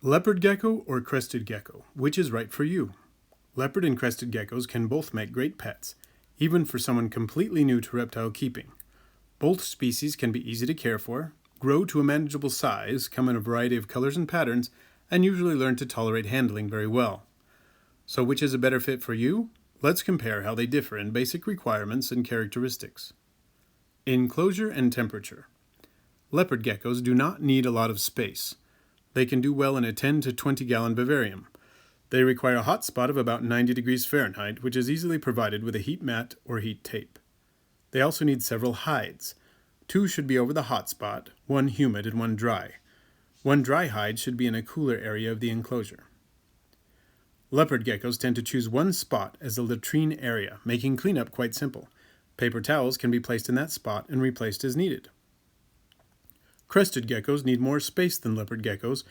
Leopard gecko or crested gecko, which is right for you? Leopard and crested geckos can both make great pets, even for someone completely new to reptile keeping. Both species can be easy to care for, grow to a manageable size, come in a variety of colors and patterns, and usually learn to tolerate handling very well. So which is a better fit for you? Let's compare how they differ in basic requirements and characteristics. Enclosure and temperature. Leopard geckos do not need a lot of space. They can do well in a 10 to 20 gallon vivarium. They require a hot spot of about 90 degrees Fahrenheit, which is easily provided with a heat mat or heat tape. They also need several hides. 2 should be over the hot spot, 1 humid and 1 dry. 1 dry hide should be in a cooler area of the enclosure. Leopard geckos tend to choose one spot as the latrine area, making cleanup quite simple. Paper towels can be placed in that spot and replaced as needed. Crested geckos need more space than leopard geckos,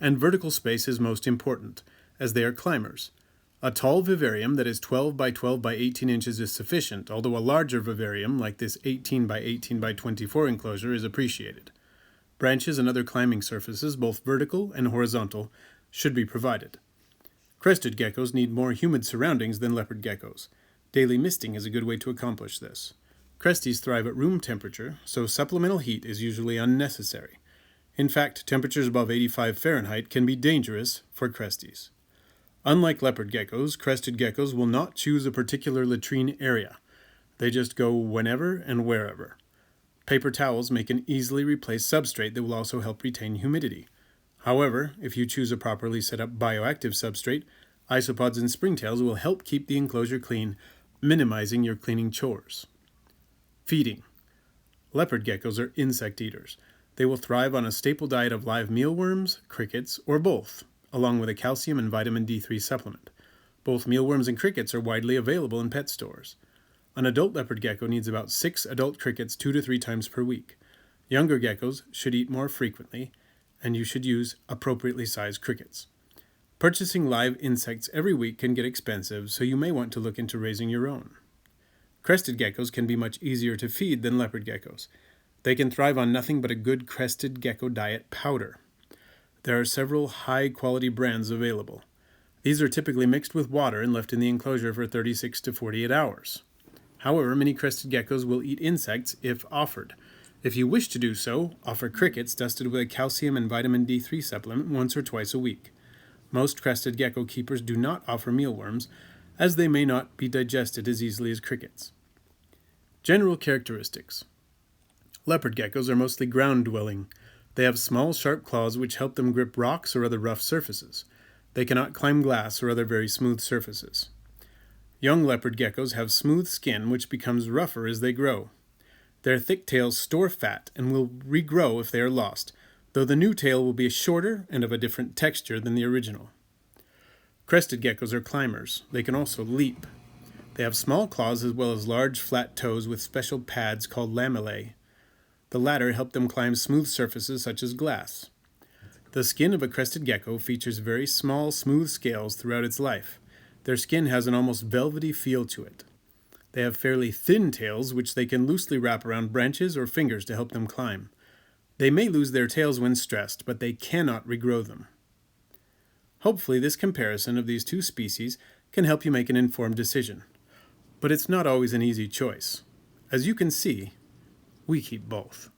and vertical space is most important, as they are climbers. A tall vivarium that is 12 by 12 by 18 inches is sufficient, although a larger vivarium, like this 18 by 18 by 24 enclosure, is appreciated. Branches and other climbing surfaces, both vertical and horizontal, should be provided. Crested geckos need more humid surroundings than leopard geckos. Daily misting is a good way to accomplish this. Cresties thrive at room temperature, so supplemental heat is usually unnecessary. In fact, temperatures above 85 Fahrenheit can be dangerous for cresties. Unlike leopard geckos, crested geckos will not choose a particular latrine area. They just go whenever and wherever. Paper towels make an easily replaced substrate that will also help retain humidity. However, if you choose a properly set up bioactive substrate, isopods and springtails will help keep the enclosure clean, minimizing your cleaning chores. Feeding. Leopard geckos are insect eaters. They will thrive on a staple diet of live mealworms, crickets, or both, along with a calcium and vitamin D3 supplement. Both mealworms and crickets are widely available in pet stores. An adult leopard gecko needs about 6 adult crickets 2 to 3 times per week. Younger geckos should eat more frequently, and you should use appropriately sized crickets. Purchasing live insects every week can get expensive, so you may want to look into raising your own. Crested geckos can be much easier to feed than leopard geckos. They can thrive on nothing but a good crested gecko diet powder. There are several high-quality brands available. These are typically mixed with water and left in the enclosure for 36 to 48 hours. However, many crested geckos will eat insects if offered. If you wish to do so, offer crickets dusted with a calcium and vitamin D3 supplement once or twice a week. Most crested gecko keepers do not offer mealworms, as they may not be digested as easily as crickets. General characteristics. Leopard geckos are mostly ground-dwelling. They have small, sharp claws which help them grip rocks or other rough surfaces. They cannot climb glass or other very smooth surfaces. Young leopard geckos have smooth skin which becomes rougher as they grow. Their thick tails store fat and will regrow if they are lost, though the new tail will be shorter and of a different texture than the original. Crested geckos are climbers. They can also leap. They have small claws as well as large flat toes with special pads called lamellae. The latter help them climb smooth surfaces such as glass. The skin of a crested gecko features very small, smooth scales throughout its life. Their skin has an almost velvety feel to it. They have fairly thin tails which they can loosely wrap around branches or fingers to help them climb. They may lose their tails when stressed, but they cannot regrow them. Hopefully this comparison of these two species can help you make an informed decision. But it's not always an easy choice. As you can see, we keep both.